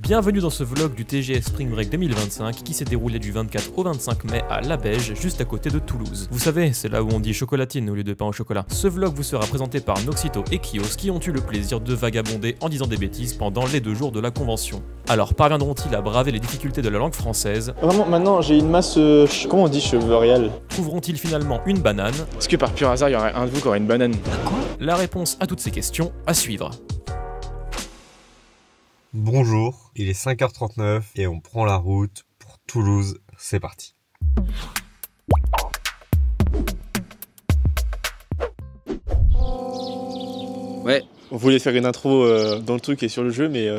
Bienvenue dans ce vlog du TGS Spring Break 2025 qui s'est déroulé du 24 au 25 mai à La Beige, juste à côté de Toulouse. Vous savez, c'est là où on dit chocolatine au lieu de pain au chocolat. Ce vlog vous sera présenté par Noxito et Kios qui ont eu le plaisir de vagabonder en disant des bêtises pendant les 2 jours de la convention. Alors parviendront-ils à braver les difficultés de la langue française? Vraiment, maintenant j'ai une masse, comment on dit, cheveluriale. Trouveront-ils finalement une banane? Est-ce que par pur hasard il y aurait un de vous qui aurait une banane? Quoi? La réponse à toutes ces questions à suivre. Bonjour, il est 5h39 et on prend la route pour Toulouse, c'est parti. Ouais, on voulait faire une intro dans le truc et sur le jeu, mais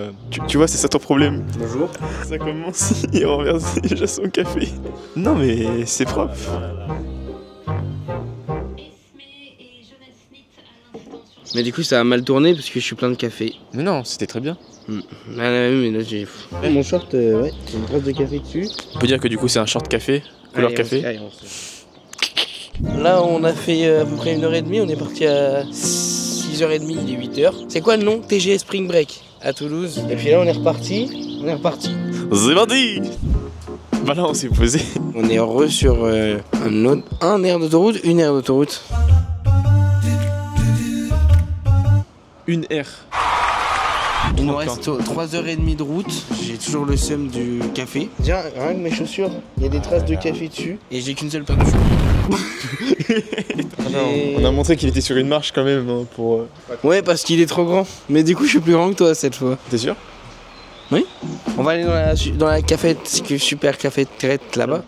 tu vois, c'est ça ton problème. Bonjour. Ça commence, il renverse déjà son café. Non mais c'est propre. Mais du coup ça a mal tourné parce que je suis plein de café. Mais non, c'était très bien. Ah mais là j'ai... Mon short, ouais, il y a une trace de café dessus. On peut dire que du coup c'est un short café, couleur Allez, café. Là on a fait à peu près 1h30, on est parti à 6h30, il est 8h. C'est quoi le nom? TGS Spring Break à Toulouse. Et puis là on est reparti. C'est parti. Bah là on s'est posé. On est heureux sur un aire d'autoroute, une aire d'autoroute. Une R. Il nous reste 3h30 de route, j'ai toujours le seum du café. Tiens, rien que mes chaussures, il y a des traces de café dessus et j'ai qu'une seule paire de chaussures. On a montré qu'il était sur une marche quand même hein, pour... Ouais, parce qu'il est trop grand. Mais du coup, je suis plus grand que toi cette fois. T'es sûr? Oui. On va aller dans la cafette, super cafette là-bas.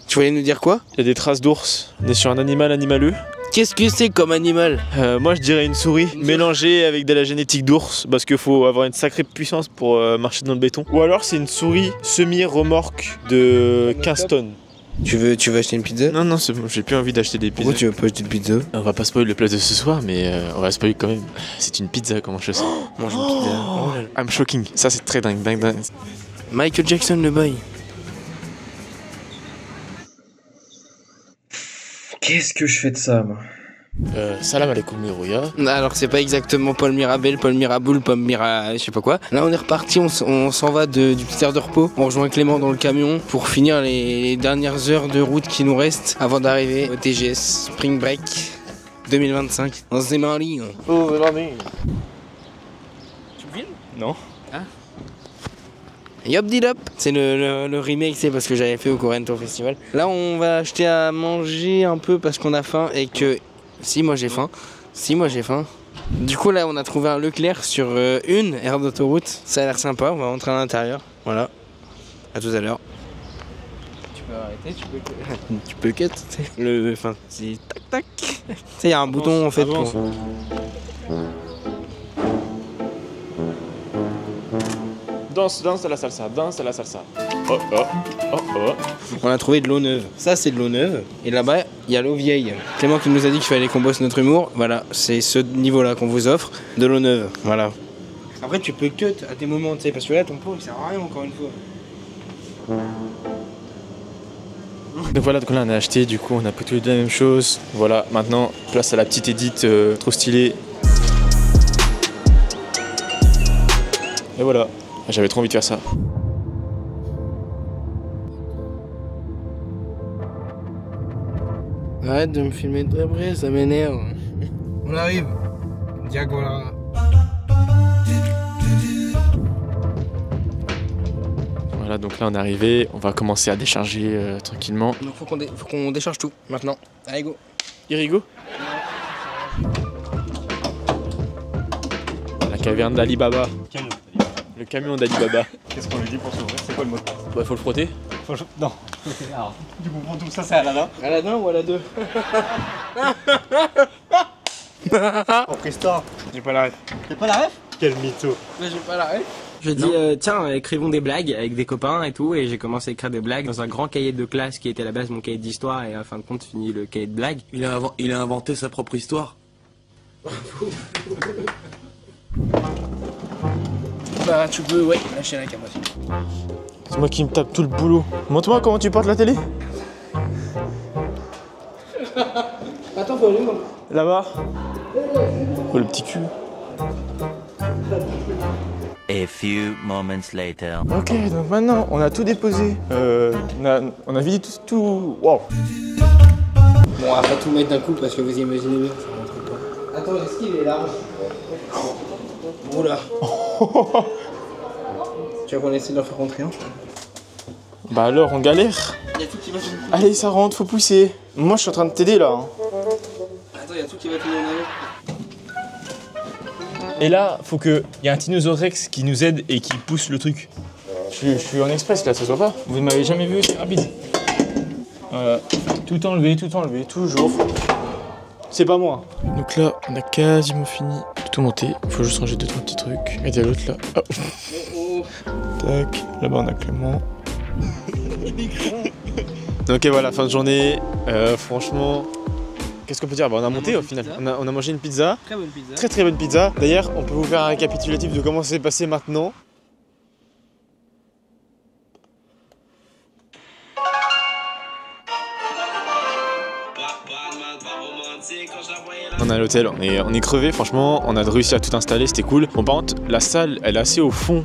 Tu voulais nous dire quoi? Il y a des traces d'ours. On est sur un animaleux. Qu'est-ce que c'est comme animal? Moi je dirais une souris mélangée avec de la génétique d'ours parce qu'il faut avoir une sacrée puissance pour marcher dans le béton. Ou alors c'est une souris semi-remorque de 15 tonnes. Tu veux acheter une pizza? Non, c'est bon, j'ai plus envie d'acheter des pizzas. Pourquoi tu veux pas acheter une pizza? On va pas spoiler le plat de ce soir, mais on va spoiler quand même. C'est une pizza, comment je sais. Mange une pizza. Oh là là. I'm shocking. Ça c'est très dingue. Michael Jackson le boy. Qu'est-ce que je fais de ça, moi? Salam alaikum Mirouya. Alors c'est pas exactement Paul Mirabel, Paul Miraboul, je sais pas quoi. Là on est reparti, on s'en va du petit air de repos. On rejoint Clément dans le camion pour finir les dernières heures de route qui nous restent avant d'arriver au TGS Spring Break 2025. On se démarre en ligne. Oh, l'année. Tu me filmes? Non. Yop Didop, c'est le remake, c'est parce que j'avais fait au Corento Festival. Là on va acheter à manger un peu parce qu'on a faim et que... Si moi j'ai faim. Du coup là on a trouvé un Leclerc sur une aire d'autoroute. Ça a l'air sympa, on va rentrer à l'intérieur. Voilà. À tout à l'heure. Tu peux arrêter, tu peux cut. Enfin c'est tac tac. Tu sais il y a un bouton en fait pour... Danse à la salsa, Oh. On a trouvé de l'eau neuve. Ça c'est de l'eau neuve. Et là-bas, il y a l'eau vieille. Clément qui nous a dit qu'il fallait qu'on bosse notre humour. Voilà, c'est ce niveau-là qu'on vous offre. De l'eau neuve. Voilà. Après tu peux cut à tes moments, tu sais, parce que là ton pot il sert à rien encore une fois. Donc voilà, donc là on a acheté, du coup on a pris tous les deux la même chose. Voilà, maintenant place à la petite édite trop stylée. Et voilà, j'avais trop envie de faire ça. Arrête de me filmer de près, ça m'énerve. On arrive. Diagola. Voilà, donc là on est arrivé, on va commencer à décharger tranquillement. Donc faut qu'on décharge tout maintenant. Allez go. Irigo. La caverne d'Ali Baba. Le camion d'Ali Baba. Qu'est-ce qu'on lui dit pour s'ouvrir? C'est quoi le mot de passe? Bah faut le frotter. Non. Alors, du coup, pour tout ça, c'est Aladdin. Aladdin ou Aladdin? En Préhistoire. J'ai pas la ref. T'as pas la ref? Quel mytho. J'ai pas la ref. Je dis tiens, écrivons des blagues avec des copains et tout, et j'ai commencé à écrire des blagues dans un grand cahier de classe qui était à la base mon cahier d'histoire, et à fin de compte fini le cahier de blagues. Il a inventé sa propre histoire. Bah tu peux, ouais, lâcher la caméra. C'est moi qui me tape tout le boulot. Montre-moi comment tu portes la télé. Attends, faut aller où? Là-bas. Oh le petit cul. A few moments later. Ok, donc maintenant on a tout déposé. On a vidé tout. Wow. Bon, on va pas tout mettre d'un coup parce que vous imaginez bien, ça rentre pas. Attends, est-ce qu'il est large? Oula. Tu vois qu'on essaie de leur faire rentrer un? Bah alors, on galère. Y'a tout qui va tomber. Allez, ça rentre, faut pousser. Moi, je suis en train de t'aider là. Attends, y'a tout qui va tomber en avant. Et là, faut que y a un Tyrannosaurus qui nous aide et qui pousse le truc. Je suis en express là, ça se voit pas? Vous m'avez jamais vu aussi rapide. Voilà. Tout enlevé, toujours. C'est pas moi. Donc là, on a quasiment fini de tout monter. Faut juste ranger 2-3 petits trucs. Et il y a l'autre là. Oh. Tac. Là-bas, on a Clément. Donc voilà, fin de journée. Franchement, qu'est-ce qu'on peut dire? Bah, on a monté au final. On a mangé une pizza. Très bonne pizza. Très très bonne pizza. D'ailleurs, on peut vous faire un récapitulatif de comment ça s'est passé maintenant. On est à l'hôtel, on est crevé, franchement, on a réussi à tout installer, c'était cool. Bon, par contre, la salle, elle est assez au fond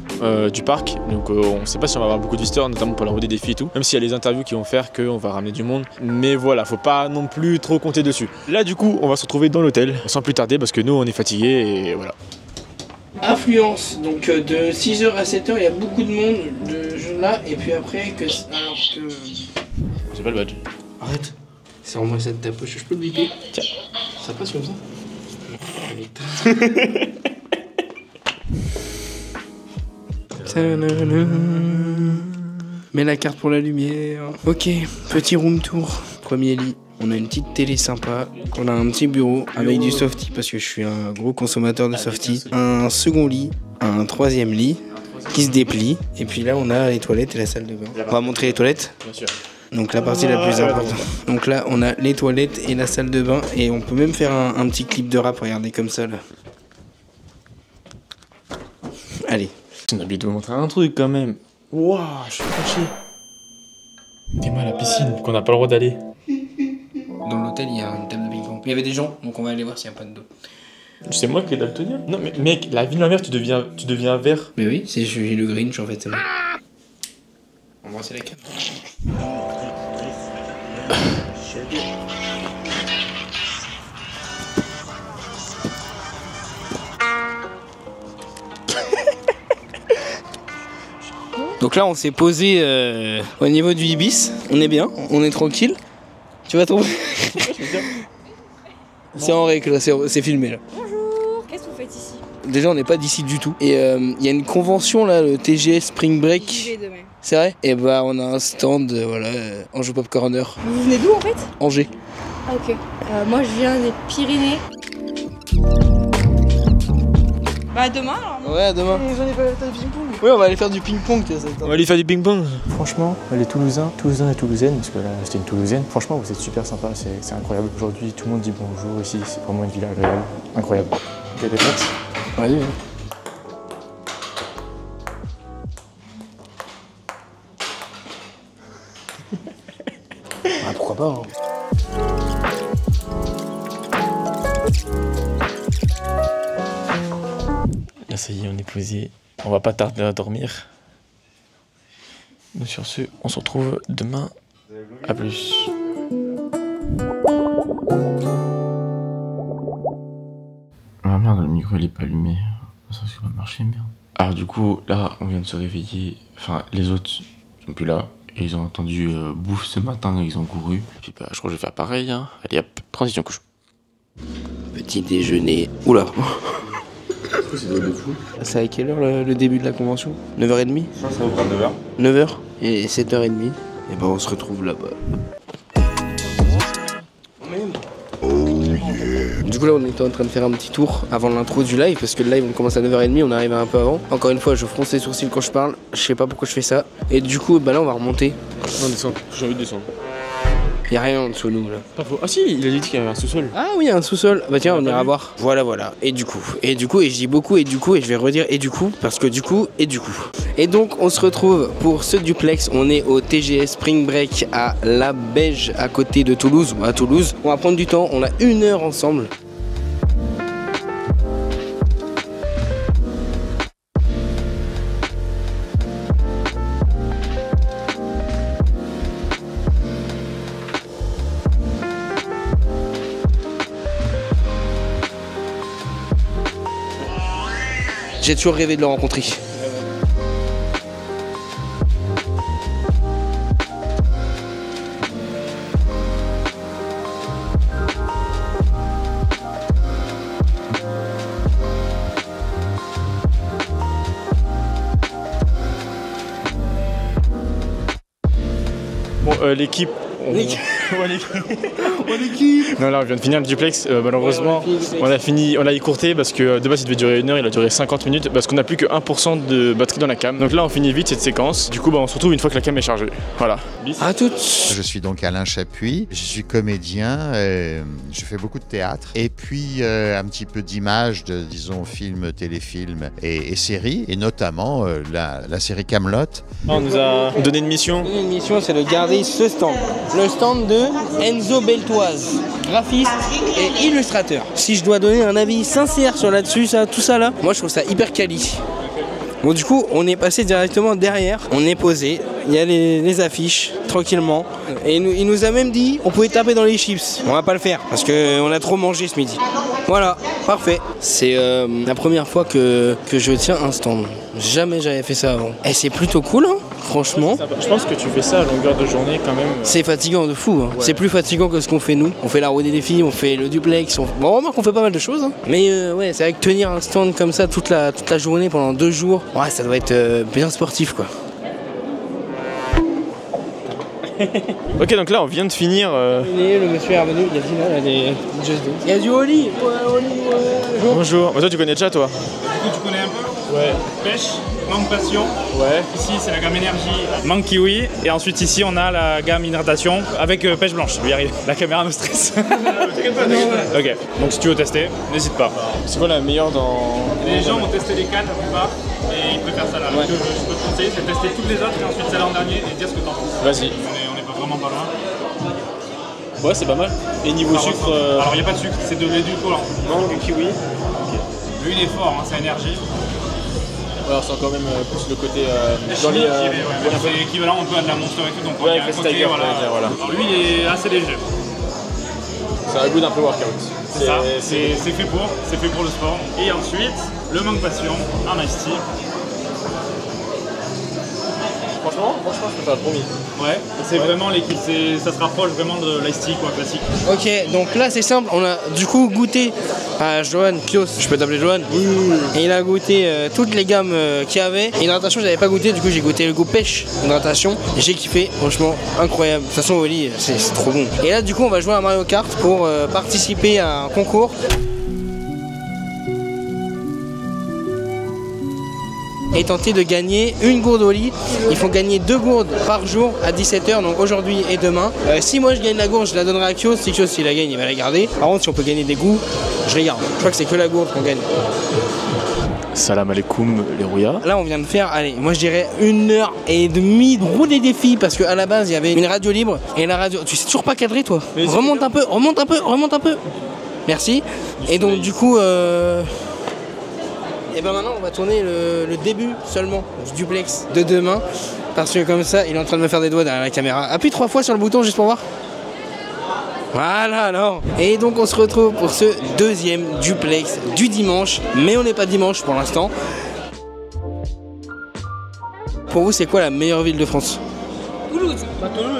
du parc, donc on sait pas si on va avoir beaucoup de visiteurs, notamment pour la roue des défis et tout. Même s'il y a les interviews qui vont faire qu'on va ramener du monde, mais voilà, faut pas non plus trop compter dessus. Là, du coup, on va se retrouver dans l'hôtel, sans plus tarder, parce que nous, on est fatigués et voilà. Affluence, donc de 6h à 7h, il y a beaucoup de monde là, et puis après que. Alors que. J'ai pas le badge. Arrête. C'est en moi ça de ta poche, je peux le biper. Tiens. Ça passe comme ça. Mets la carte pour la lumière. Ok, petit room tour. Premier lit. On a une petite télé sympa. On a un petit bureau avec du softie parce que je suis un gros consommateur de softie. Un second lit. Un troisième lit qui se déplie. Et puis là, on a les toilettes et la salle de bain. On va montrer les toilettes. Bien sûr. Donc la partie la plus importante. Donc là on a les toilettes et la salle de bain et on peut même faire un petit clip de rap, regardez comme ça là. Allez. On a oublié de vous montrer un truc quand même. Waouh, je suis fâché. T'es à la piscine qu'on n'a pas le droit d'aller. Dans l'hôtel il y a une table de ping-pong. Il y avait des gens donc on va aller voir s'il n'y a pas de dos. C'est moi qui est daltonien. Non mais mec, la vie de ma mère tu deviens vert. Mais oui, je suis le Grinch en fait. C'est bon. Embrasser la caméra. Donc là on s'est posé au niveau du Ibis, on est bien, on est tranquille. Tu vas tomber. C'est en règle là, c'est filmé là. Bonjour, qu'est-ce que vous faites ici? Déjà on n'est pas d'ici du tout. Et il y a une convention là, le TGS Spring Break. C'est vrai? Et bah on a un stand, voilà, Angers Pop Corner. Vous venez d'où en fait? Angers. Ah ok. Moi je viens des Pyrénées. Bah demain alors. Ouais, à demain. J'en ai pas le temps de ping-pong. Oui, on va aller faire du ping-pong, ça. On va aller faire du ping-pong. Franchement, les Toulousains et Toulousaines, parce que là c'était une Toulousaine, franchement vous êtes super sympa, c'est incroyable. Aujourd'hui tout le monde dit bonjour ici, c'est vraiment une ville agréable, incroyable. Il y a des potes. Vas-y. Ah, pourquoi pas hein. Là ça y est, on est posé. On va pas tarder à dormir. Donc sur ce, on se retrouve demain. A plus. Ah merde, le micro il est pas allumé. Ça va marcher, merde. Alors du coup, là, on vient de se réveiller. Enfin, les autres sont plus là. Et ils ont entendu bouffe ce matin, ils ont couru. Puis bah, je crois que je vais faire pareil. Hein. Allez hop, transition couche. Petit déjeuner. Oula. C'est de fou. C'est à quelle heure le début de la convention? 9h30? Ça va prendre 9h. 9h et 7h30. Et ben on se retrouve là-bas. Du coup là on était en train de faire un petit tour avant l'intro du live parce que le live on commence à 9h30, on arrive un peu avant. Encore une fois je fronce les sourcils quand je parle, je sais pas pourquoi je fais ça. Et du coup bah là on va remonter. On descend, j'ai envie de descendre. Y'a rien en dessous de nous là. Pas faux. Ah si, il a dit qu'il y avait un sous-sol. Ah oui, un sous-sol. Bah tiens, on ira voir. Voilà. Et du coup, et je dis beaucoup, et du coup, et je vais redire et du coup, parce que du coup, et du coup. Et donc, on se retrouve pour ce duplex. On est au TGS Spring Break à La Beige, à côté de Toulouse, à Toulouse. On va prendre du temps, on a 1 heure ensemble. J'ai toujours rêvé de le rencontrer. Bon, l'équipe. Non, là on vient de finir le duplex, malheureusement on l'a écourté parce que de base il devait durer 1 heure, il a duré 50 minutes parce qu'on n'a plus que 1% de batterie dans la cam. Donc là on finit vite cette séquence, du coup on se retrouve une fois que la cam est chargée. Voilà. À toutes. Je suis donc Alain Chapuis, je suis comédien, je fais beaucoup de théâtre et puis un petit peu d'images, disons films, téléfilms et séries, et notamment la série Kaamelott. On nous a donné une mission. Une mission, c'est de garder ce stand. Le stand de Enzo Beltoise, graphiste et illustrateur. Si je dois donner un avis sincère sur là-dessus, tout ça là, moi je trouve ça hyper quali. Bon, du coup, on est passé directement derrière, on est posé, il y a les affiches, tranquillement. Et il nous a même dit on pouvait taper dans les chips. On va pas le faire parce qu'on a trop mangé ce midi. Voilà, parfait. C'est la première fois que je tiens un stand. Jamais j'avais fait ça avant. Et c'est plutôt cool, hein, franchement. Je pense que tu fais ça à longueur de journée quand même. C'est fatigant de fou, hein. Ouais. C'est plus fatigant que ce qu'on fait nous. On fait la roue des défis, on fait le duplex. Bon, remarque qu'on fait pas mal de choses, hein. Mais ouais, c'est vrai que tenir un stand comme ça toute la journée pendant 2 jours, ouais, ça doit être bien sportif, quoi. Ok, donc là on vient de finir. Le monsieur est revenu, il a dit là, il y a des Just Dance. Il y a du Oli. Ouais, Oli, ouais. Bonjour. Toi tu connais déjà toi? Du coup tu connais un peu? Ouais. Pêche, manque passion. Ouais. Ici c'est la gamme énergie, manque kiwi. Et ensuite ici on a la gamme hydratation avec pêche blanche. Je vais y arriver. La caméra me stresse. Ok. Donc si tu veux tester, n'hésite pas. C'est quoi la meilleure dans... Les gens ont testé les 4 la plupart et ils préfèrent ça là. Ouais. Ce que je peux te conseiller c'est de tester toutes les autres et ensuite celle-là en dernier et dire ce que t'en penses. Vas-y. On est pas vraiment pas loin. Ouais, c'est pas mal. Et niveau sucre Alors il n'y a pas de sucre, c'est de l'édulcorant. Mangue, kiwi. Okay. Lui il est fort, hein, c'est énergie. Alors c'est quand même plus le côté dans les c'est équivalent un peu à de la Monster et tout, donc ouais, il y a un côté, voilà. Alors lui il est assez léger. Ça a un goût d'un peu workout. C'est ça, c'est fait pour le sport. Et ensuite, le manque passion, un iced tea. Franchement, je préfère le premier. Ouais, c'est vraiment l'équipe, ça se rapproche vraiment de l'ice tea quoi, classique. Ok, donc là c'est simple, on a du coup goûté à Johan Pios, je peux t'appeler Johan. Et il a goûté toutes les gammes qu'il y avait. Hydratation, j'avais pas goûté, du coup j'ai goûté le goût pêche, hydratation. J'ai kiffé, franchement incroyable. De toute façon, Oli, c'est trop bon. Et là, du coup, on va jouer à Mario Kart pour participer à un concours. Et tenter de gagner une gourde au lit. Il faut gagner 2 gourdes par jour à 17h, donc aujourd'hui et demain. Si moi je gagne la gourde, je la donnerai à Kios. Si Kios s'il la gagne, il va la garder. Par contre, si on peut gagner des goûts, je les garde. Je crois que c'est que la gourde qu'on gagne. Salam alaikum les rouillards. Là on vient de faire, allez, moi je dirais 1h30 de roue des défis parce qu'à la base il y avait une radio libre et la radio. Tu sais toujours pas cadrer toi. Remonte un peu. Merci. Et donc du coup et ben maintenant on va tourner le début seulement du duplex de demain. Parce que comme ça il est en train de me faire des doigts derrière la caméra. Appuie 3 fois sur le bouton juste pour voir. Voilà alors. Et donc on se retrouve pour ce 2e duplex du dimanche. Mais on n'est pas dimanche pour l'instant. Pour vous c'est quoi la meilleure ville de France? Toulouse.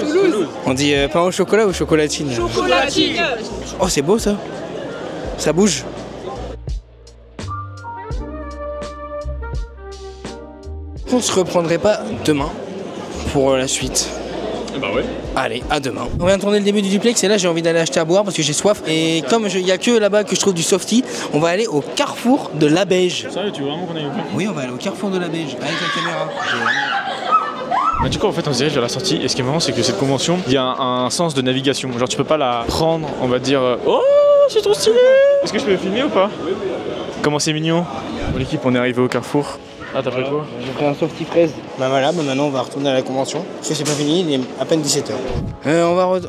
Toulouse. On dit pain au chocolat ou chocolatine? Chocolatine. Oh c'est beau ça. Ça bouge. On se reprendrait pas demain pour la suite. Bah ouais. Allez, à demain. On vient de tourner le début du duplex et là j'ai envie d'aller acheter à boire parce que j'ai soif. Et comme il n'y a que là-bas que je trouve du softy, on va aller au carrefour de la Beige. Sérieux, tu veux vraiment qu'on aille au carrefour? Oui, on va aller au carrefour de la Beige avec la caméra. Bah, du coup en fait on se dirige vers la sortie et ce qui est marrant c'est que cette convention il y a un sens de navigation. Genre tu peux pas la prendre, on va dire oh c'est trop stylé. Est-ce que je peux filmer ou pas? Oui. Comment c'est mignon. Bon l'équipe on est arrivé au carrefour. Ah t'as pris quoi? J'ai pris un softy fraise. Bah voilà, bah maintenant on va retourner à la convention. Parce que c'est pas fini, il est à peine 17h. On va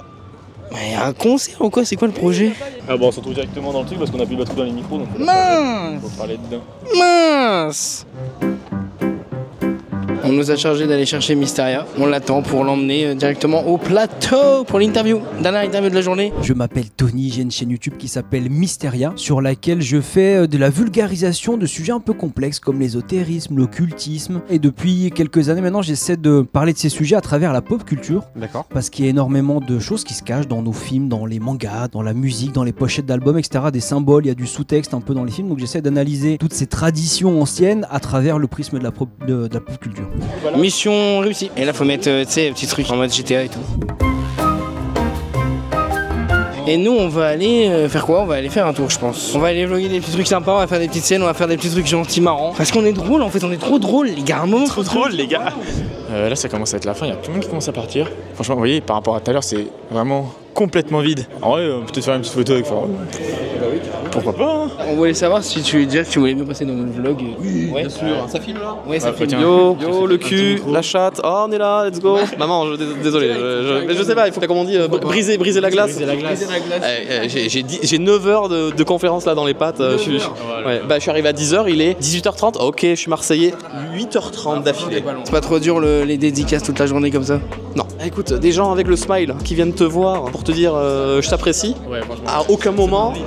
il y a un concert ou quoi? C'est quoi le projet? Ah bon on se retrouve directement dans le truc parce qu'on a plus de batterie dans les micros donc mince. faut parler dedans. Mince. On nous a chargé d'aller chercher Mysteria. On l'attend pour l'emmener directement au plateau pour l'interview. Dernière interview de la journée. Je m'appelle Tony, j'ai une chaîne YouTube qui s'appelle Mysteria, sur laquelle je fais de la vulgarisation de sujets un peu complexes comme l'ésotérisme, l'occultisme. Et depuis quelques années maintenant, j'essaie de parler de ces sujets à travers la pop culture. D'accord. Parce qu'il y a énormément de choses qui se cachent dans nos films, dans les mangas, dans la musique, dans les pochettes d'albums, etc. Des symboles, il y a du sous-texte un peu dans les films. Donc j'essaie d'analyser toutes ces traditions anciennes à travers le prisme de la pop culture. Voilà. Mission réussie. Et là, faut mettre, tu sais, petits trucs en mode GTA et tout. Et nous, on va aller faire quoi? On va aller faire un tour, je pense. On va aller vlogger des petits trucs sympas, on va faire des petites scènes, on va faire des petits trucs gentils, marrants. Parce qu'on est drôle, en fait, on est trop drôle, les gars. Un moment, trop drôle, les gars. Là, ça commence à être la fin, il y a tout le monde qui commence à partir. Franchement, vous voyez, par rapport à tout à l'heure, c'est vraiment complètement vide. En vrai, on peut peut-être faire une petite photo avec Florent. Pourquoi pas, hein. On voulait savoir si tu disais que tu voulais mieux passer dans notre vlog. Oui, bien sûr. Ça filme là? Ouais, ça filme. Yo, le cul, la chatte. Oh, on est là, let's go. Maman, désolé, mais je sais pas, il faut, comment on dit, briser la glace. J'ai 9 heures de conférence là dans les pattes. Je suis arrivé à 10h, il est 18h30. Ok, je suis Marseillais. 8h30 d'affilée. C'est pas trop dur les dédicaces toute la journée comme ça? Non. Écoute, des gens avec le smile qui viennent te voir pour te dire je t'apprécie. Ouais, franchement.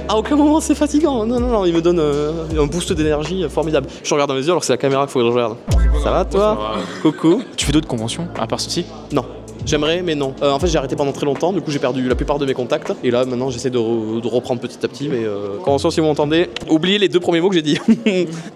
À aucun moment c'est fatigant. Non, il me donne un boost d'énergie formidable. Je te regarde dans les yeux alors que c'est la caméra qu'il faut que je regarde. Ça va toi? Coucou. Tu fais d'autres conventions à part ceci? Non. J'aimerais, mais non. En fait, j'ai arrêté pendant très longtemps, du coup, j'ai perdu la plupart de mes contacts. Et là, maintenant, j'essaie de reprendre petit à petit. Mais convention, si vous m'entendez, oubliez les 2 premiers mots que j'ai dit.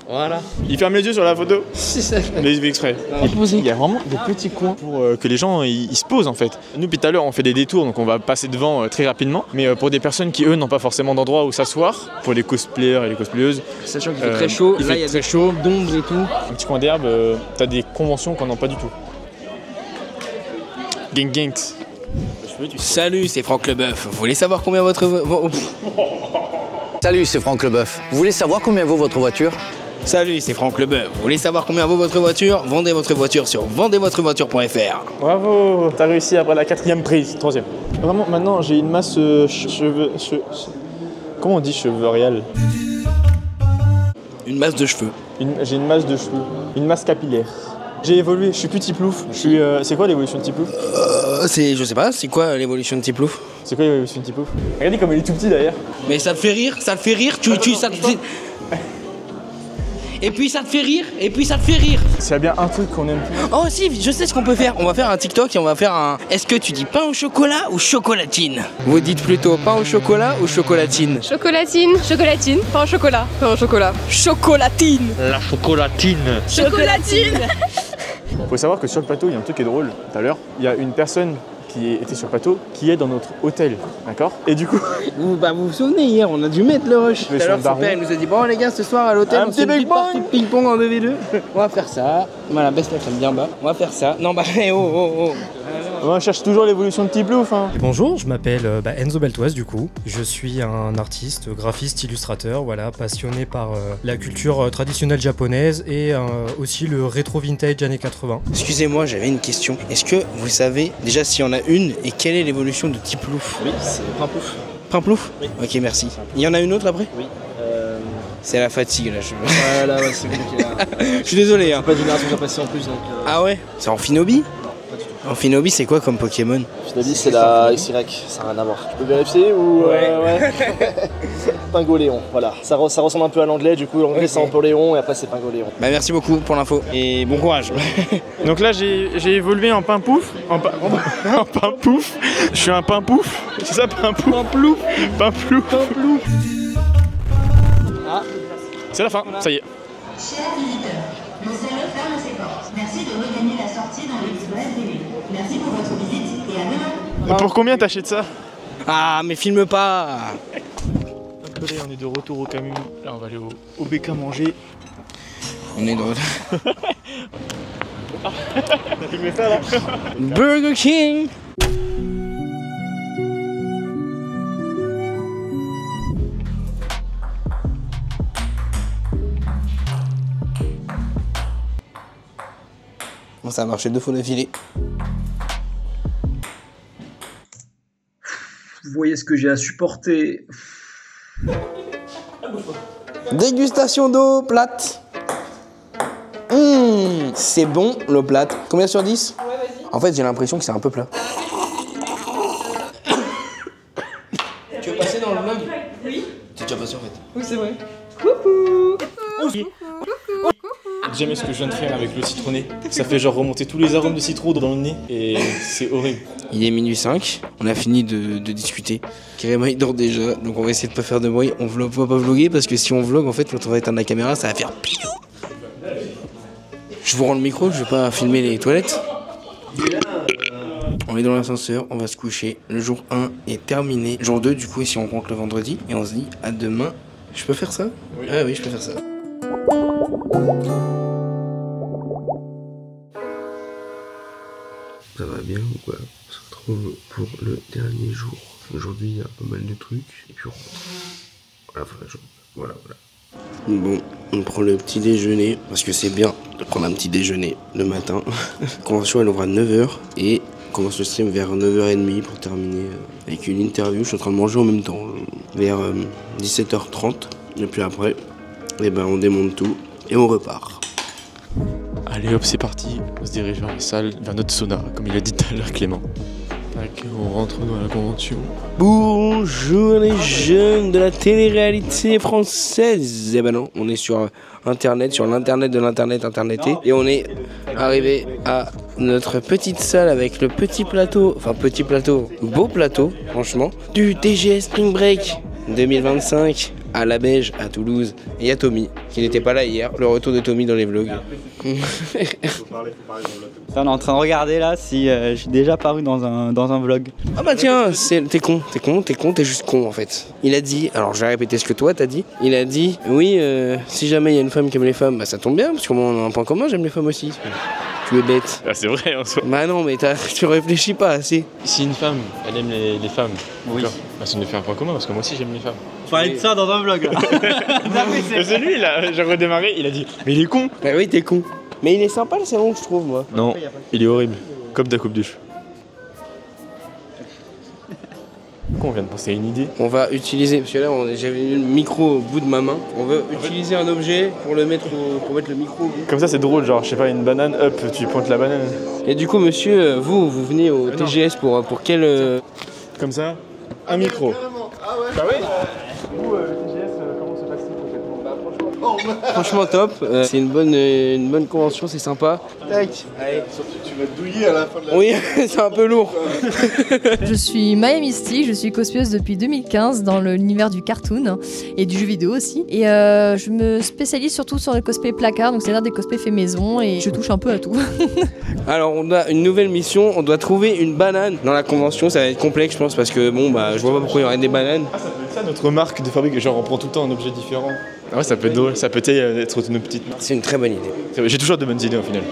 Voilà. Il ferme les yeux sur la photo. C'est ça. Mais il fait exprès. Il y a vraiment des petits coins pour que les gens ils se posent en fait. Nous, depuis tout à l'heure, on fait des détours, donc on va passer devant très rapidement. Mais pour des personnes qui, eux, n'ont pas forcément d'endroit où s'asseoir, pour les cosplayers et les cosplayeuses. Sachant qu'il fait très chaud, là, il y a très chaud, d'ombre et tout. Un petit coin d'herbe, t'as des conventions qu'on n'a pas du tout. Gangs. Salut, c'est Franck Leboeuf. Vous voulez savoir combien votre... Salut, c'est Franck Leboeuf. Vous voulez savoir combien vaut votre voiture? Salut, c'est Franck Leboeuf. Vous voulez savoir combien vaut votre voiture? Vendez votre voiture sur vendezvotrevoiture.fr. Bravo, t'as réussi après la 4e prise, 3e. Vraiment, maintenant, j'ai une masse cheveux... Comment on dit cheveux réels? Une masse de cheveux. J'ai une masse de cheveux. Une masse capillaire. J'ai évolué, je suis plus Tiplouf. C'est quoi l'évolution de Tiplouf? Je sais pas, c'est quoi l'évolution de Tiplouf? C'est quoi l'évolution de Tiplouf? Regardez comme il est tout petit d'ailleurs. Mais ça te fait rire, ça te fait rire, Et puis ça te fait rire, S'il y a bien un truc qu'on aime plus. Oh si, je sais ce qu'on peut faire. On va faire un TikTok et on va faire un... Est-ce que tu dis pain au chocolat ou chocolatine? Vous dites plutôt pain au chocolat ou chocolatine? Chocolatine. Chocolatine. Pain au chocolat. Pain au chocolat. Chocolatine. La chocolatine. Chocolatine. Faut savoir que sur le plateau, il y a un truc qui est drôle. Tout à l'heure, il y a une personne qui était sur le plateau, qui est dans notre hôtel, d'accord? Et du coup... Vous vous souvenez, hier, on a dû mettre le rush. Tout à l'heure, son père nous a dit, bon les gars, ce soir à l'hôtel, on se fait une petite partie de ping-pong en 2v2. On va faire ça. Voilà, baisse la crème bien bas. On va faire ça. Non, bah, oh. On cherche toujours l'évolution de Tiplouf, hein. Bonjour, je m'appelle Enzo Beltoise du coup. Je suis un artiste, graphiste, illustrateur, voilà, passionné par la culture traditionnelle japonaise et aussi le rétro vintage années 80. Excusez-moi, j'avais une question. Est-ce que vous savez déjà s'il y en a une et quelle est l'évolution de Tiplouf? Oui, c'est Pimplouf. Pimplouf? Oui. Ok, merci. Il y en a une autre après? Oui. C'est la fatigue là. Voilà, ouais, c'est compliqué là. Je suis désolé. Hein. Pas de génération déjà passée en plus donc. Ah ouais? C'est Amphinobi? Amphinobi, c'est quoi comme Pokémon? Amphinobi, c'est la XY, ça n'a rien à voir. Tu peux vérifier ou. Ouais. Pingoléon, voilà. Ça ressemble un peu à l'anglais, du coup, l'anglais c'est Empoléon et après c'est Pingoléon. Bah, merci beaucoup pour l'info et bon courage. Donc là, j'ai évolué en Pimpouf. En Pimpouf. Je suis un Pimpouf. C'est ça, Pimpouf? Pimplouf. Ah. C'est la fin, ça y est. Chers visiteurs, nos salles ferment ses portes. Merci de regagner la sortie dans les plus brefs délais. Merci pour votre visite et à demain. Et pour combien t'achètes ça? Ah, mais filme pas. Appelez, on est de retour au Camus. Là, on va aller au BK manger. On est de retour. T'as filmé ça là? Burger King. Bon, ça a marché 2 fois d'affilée. Vous voyez ce que j'ai à supporter. Dégustation d'eau plate. C'est bon, l'eau plate. Combien sur 10? Ouais, vas-y. En fait, j'ai l'impression que c'est un peu plat. Tu veux passer dans le vlog? Oui. T'es déjà passé en fait. Oui, c'est vrai. Coucou. J'aime ce que je viens de faire avec le citronné. Ça fait genre remonter tous les arômes de citron dans le nez et c'est horrible. Il est minuit 5, on a fini de discuter. Carrément il dort déjà, donc on va essayer de pas faire de bruit. On va pas vlogger parce que si on vlog en fait quand on va éteindre la caméra ça va faire piou. Je vous rends le micro, je vais pas filmer les toilettes. On est dans l'ascenseur, on va se coucher. Le jour 1 est terminé. Jour 2 du coup si on compte le vendredi et on se dit à demain. Je peux faire ça? Oui. Ah oui je peux faire ça. Ça va bien ou quoi? On se retrouve pour le dernier jour. Aujourd'hui il y a pas mal de trucs et puis on rentre à la fin de la journée. Voilà. Bon, on prend le petit déjeuner parce que c'est bien de prendre un petit déjeuner le matin. La convention elle ouvre à 9h et on commence le stream vers 9h30 pour terminer avec une interview. Je suis en train de manger en même temps vers 17h30 et puis après eh ben, on démonte tout et on repart. Allez hop, c'est parti. On se dirige vers la salle, vers notre sauna, comme il a dit tout à l'heure Clément. Tac, on rentre dans la convention. Bonjour les jeunes de la télé-réalité française. Eh ben non, on est sur internet, sur l'internet de l'internet interneté. Et on est arrivé à notre petite salle avec le petit plateau, enfin petit plateau, beau plateau franchement, du TGS Spring Break 2025 à la Beige, à Toulouse. Et il y a Tommy, qui n'était pas là hier, le retour de Tommy dans les vlogs. On est en train de regarder là si je suis déjà apparu dans un vlog. Ah bah tiens, t'es con, t'es juste con en fait. Il a dit, alors je vais répéter ce que toi t'as dit, il a dit, oui, si jamais il y a une femme qui aime les femmes, bah ça tombe bien, parce qu'on a un point commun, j'aime les femmes aussi. Tu es bête. Ah c'est vrai en soi. Bah non mais tu réfléchis pas assez. Si une femme, elle aime les femmes, oui. Bah ça nous fait un point commun, parce que moi aussi j'aime les femmes. On parlait de ça dans un vlog là. C'est lui là, j'ai redémarré, il a dit, mais il est con. Bah oui t'es con. Mais il est sympa le salon je trouve moi. Non, il est horrible, comme ta coupe de cheveux. Pourquoi on vient de penser à une idée? On va utiliser, parce que là j'avais le micro au bout de ma main. On veut utiliser un objet pour mettre le micro au bout. Comme ça c'est drôle, genre je sais pas, une banane, hop, tu pointes la banane. Et du coup monsieur, vous venez au TGS pour quel... Comme ça, un micro. Ah ouais. Bah oui. Le TGS, comment se passe-t-il concrètement? Franchement top, c'est une bonne convention, c'est sympa. Tac. Allez, tu vas te douiller à la fin de la... Oui, c'est un peu lourd. Je suis Maya Mystique, je suis cosplayeuse depuis 2015 dans l'univers du cartoon et du jeu vidéo aussi. Et je me spécialise surtout sur le cosplay placard, donc c'est-à-dire des cosplays faits maison et je touche un peu à tout. Alors on a une nouvelle mission, on doit trouver une banane dans la convention, ça va être complexe je pense parce que bon bah je vois pas pourquoi il y aurait des bananes. Ah ça peut être ça notre marque de fabrique, genre on prend tout le temps un objet différent. Ah ouais ça peut être drôle, ça peut être nos petites marques. C'est une très bonne idée. J'ai toujours de bonnes idées au final.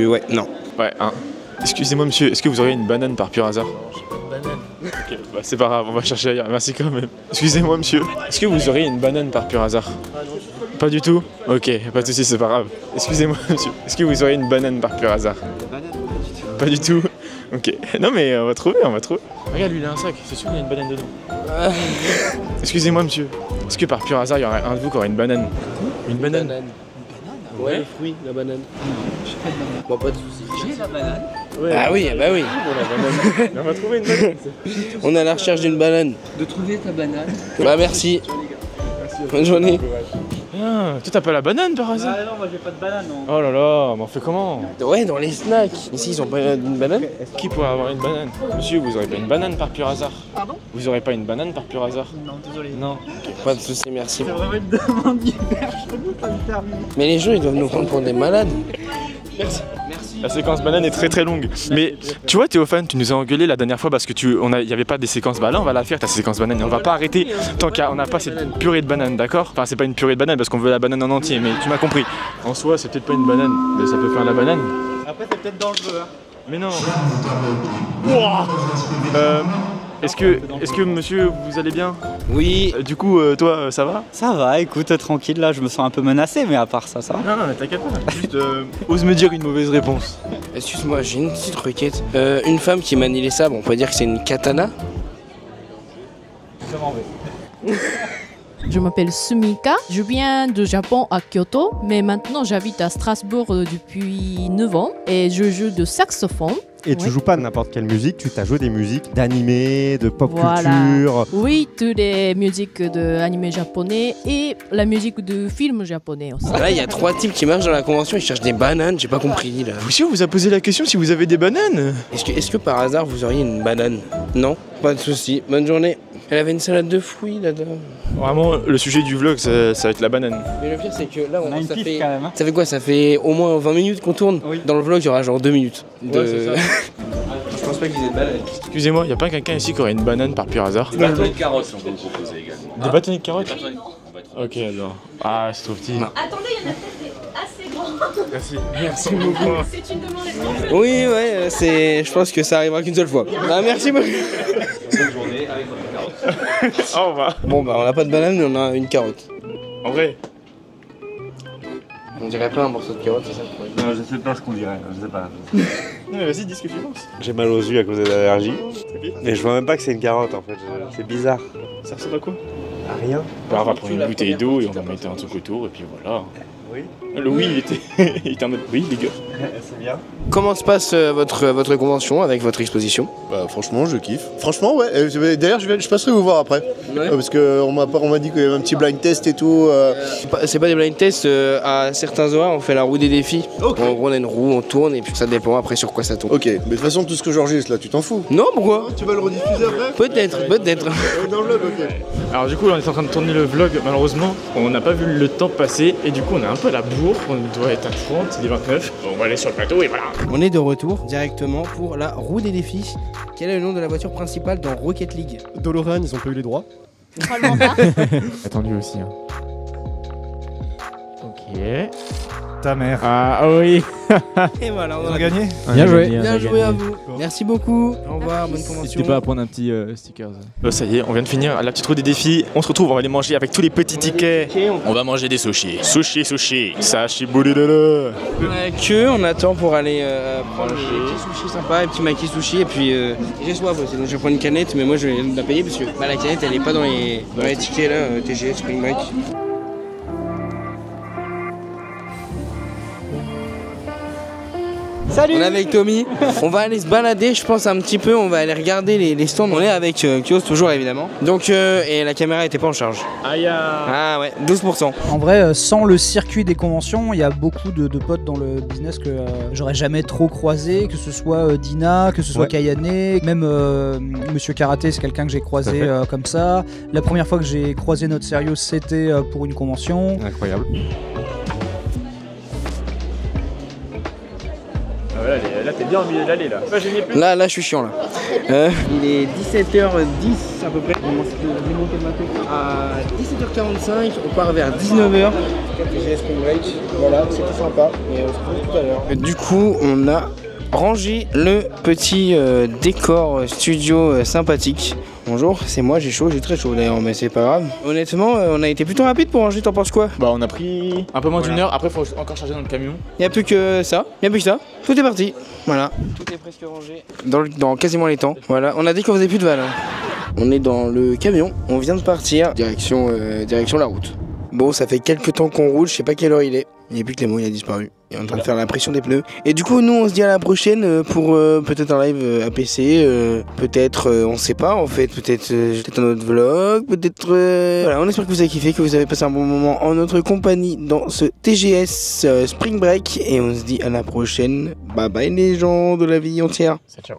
Ouais, non. Ouais, hein. Excusez-moi monsieur, est-ce que vous auriez une banane par pur hasard? Non, j'ai pas de banane. Ok, bah c'est pas grave, on va chercher ailleurs, merci quand même. Excusez-moi monsieur, est-ce que vous auriez une banane par pur hasard? Ah non, pas du tout. Ok, pas de soucis, c'est pas grave. Excusez-moi monsieur, est-ce que vous auriez une banane par pur hasard? Pas du tout. Ok, non mais on va trouver. Regarde, lui il a un sac, c'est sûr qu'il y a une banane dedans. Excusez-moi monsieur, est-ce que par pur hasard il y aurait un de vous qui aurait une banane? Une banane? Ouais, le fruit, la banane. J'ai pas de banane. Bon, pas de soucis. J'ai la banane. Ouais, ah oui, bah oui. On va trouver une banane. On est à la recherche d'une banane. De trouver ta banane. Bah merci. Bonne journée. Ah, toi t'as pas la banane par hasard? Ah non, moi j'ai pas de banane non. Oh là là, mais on fait comment? Ouais, dans les snacks. Ici ils ont pas une banane. Qui pourrait avoir une banane? Monsieur, vous aurez pas une banane par pur hasard? Pardon? Vous aurez pas une banane par pur hasard? Non, désolé. Non. Okay, pas de soucis, merci. C'est vraiment une demande hyper chelou, ça me termine. Mais les gens ils doivent nous prendre pour des malades. Merci. La séquence banane est très très longue. Mais tu vois Théophane, tu nous as engueulé la dernière fois parce que il y avait pas des séquences banane. On va la faire ta séquence banane et on va pas arrêter tant qu'on n'a pas cette purée de banane, d'accord? Enfin c'est pas une purée de banane parce qu'on veut la banane en entier, mais tu m'as compris. En soi c'est peut-être pas une banane, mais ça peut faire la banane. Après c'est peut-être dangereux. Hein. Mais non. Est-ce que monsieur vous allez bien? Oui. Du coup toi ça va? Ça va, écoute, tranquille là, je me sens un peu menacé, mais à part ça, ça va. Non mais t'inquiète pas, juste ose me dire une mauvaise réponse. Excuse-moi, j'ai une petite requête. Une femme qui manie les sabres, on peut dire que c'est une katana? Je m'en vais. Je m'appelle Sumika, je viens de Japon à Kyoto, mais maintenant j'habite à Strasbourg depuis 9 ans et je joue de saxophone. Et tu joues pas n'importe quelle musique, tu t'as joué des musiques d'animé, de pop Voilà. culture. Oui, toutes les musiques d'animé japonais et la musique de film japonais aussi. Là, il y a 3 types qui marchent dans la convention, ils cherchent des bananes, j'ai pas compris là. Monsieur, on vous a posé la question si vous avez des bananes. Est-ce que par hasard vous auriez une banane? Non, pas de souci. Bonne journée. Elle avait une salade de fruits là-dedans. Vraiment, le sujet du vlog, ça va être la banane. Mais le pire, c'est que là, a une pif quand même. Hein. Ça fait quoi? Ça fait au moins 20 minutes qu'on tourne. Oui. Dans le vlog, il y aura genre 2 minutes. Ouais, c'est ça. Je pense pas qu'ils aient de banane. Excusez-moi, y a pas quelqu'un ici qui aurait une banane par pur hasard? Des bâtonnets de carottes sont proposés également. Des bâtonnets de carottes? Ok, alors. Ah, c'est trop petit. Attendez, il y en a peut-être des assez grands. Merci. Merci beaucoup. C'est une demande. Oui, ouais, je pense que ça arrivera qu'une seule fois. Ah, merci beaucoup. Bonne journée avec votre carotte. Au revoir. Bon, bah, on a pas de banane, mais on a une carotte. En vrai? On dirait pas un morceau de carotte, c'est ça? Non, je sais pas ce qu'on dirait, je sais pas. Non, mais vas-y, dis ce que tu penses. J'ai mal aux yeux à cause de l'allergie. Mais je vois même pas que c'est une carotte en fait, c'est bizarre. Ça ressemble à quoi? À rien. Bah, on va prendre une bouteille d'eau et on va mettre un truc autour et puis voilà. Oui. Le oui, il était en mode oui, les gars. C'est bien. Comment se passe votre convention avec votre exposition? Bah franchement je kiffe. Franchement ouais, d'ailleurs je passerai vous voir après. Ouais. Parce qu'on m'a dit qu'il y avait un petit blind test et tout. C'est pas des blind tests, à certains horaires on fait la roue des défis. Okay. En gros on a une roue, on tourne et puis ça dépend après sur quoi ça tourne. Ok, mais de toute façon tout ce que j'enregistre là tu t'en fous? Non, pourquoi? Tu vas le rediffuser après? Peut-être. Dans le vlog, ok. Alors du coup là on est en train de tourner le vlog, malheureusement on n'a pas vu le temps passer et du coup on est un peu à la bourre, on doit être à 30, il est 29. Bon, on va aller sur le plateau et voilà. On est de retour directement pour la roue des défis. Quel est le nom de la voiture principale dans Rocket League? Dolorean, ils ont pas eu les droits. Attendu aussi. Hein. Ok. Ta mère. Ah oui. Et voilà, on a gagné. Bien joué. Bien joué à vous. Merci beaucoup. Au revoir, bonne convention. N'hésitez pas à prendre un petit sticker. Ça y est, on vient de finir la petite roue des défis. On se retrouve, on va aller manger avec tous les petits tickets. On va manger des sushis. Sushi. Sashi boulidala. On attend pour aller prendre des petits sushis sympas, un petit maki sushi. Et puis j'ai soif aussi, donc je vais prendre une canette, mais moi je vais la payer parce que la canette elle est pas dans les tickets là, TGS Spring Break. Salut. On est avec Tommy, on va aller se balader je pense un petit peu, on va aller regarder les stands, on est avec Kios toujours évidemment. Donc et la caméra était pas en charge. Aïe. Ah ouais, 12%. En vrai, sans le circuit des conventions, il y a beaucoup de potes dans le business que j'aurais jamais trop croisé, que ce soit Dina, que ce soit Kayane, même Monsieur Karaté, c'est quelqu'un que j'ai croisé comme ça. La première fois que j'ai croisé Notre Sérieux, c'était pour une convention. Incroyable. Là t'es bien au milieu de l'allée là. Là je suis chiant là. Il est 17h10 à peu près. On commence à démonter le matin. À 17h45, on part vers 19h. TGS Spring Break. Voilà, c'était sympa. Et on se retrouve tout à l'heure. Du coup, on a rangé le petit décor studio sympathique. Bonjour, c'est moi, j'ai chaud, j'ai très chaud d'ailleurs, mais c'est pas grave. Honnêtement, on a été plutôt rapide pour ranger, t'en penses quoi? Bah on a pris un peu moins d'une heure, après faut encore charger dans le camion. Y'a plus que ça, tout est parti. Voilà, tout est presque rangé dans quasiment les temps. Voilà, on a dit qu'on faisait plus de vannes. On est dans le camion, on vient de partir, direction la route. Bon, ça fait quelques temps qu'on roule, je sais pas quelle heure il est. Il n'y a plus que Clément, il a disparu. Il est en train de faire la pression des pneus. Et du coup, nous, on se dit à la prochaine pour peut-être un live APC, peut-être, on sait pas, en fait, peut-être un autre vlog, peut-être... Voilà, on espère que vous avez kiffé, que vous avez passé un bon moment en notre compagnie dans ce TGS Spring Break. Et on se dit à la prochaine. Bye bye les gens de la vie entière. Ciao.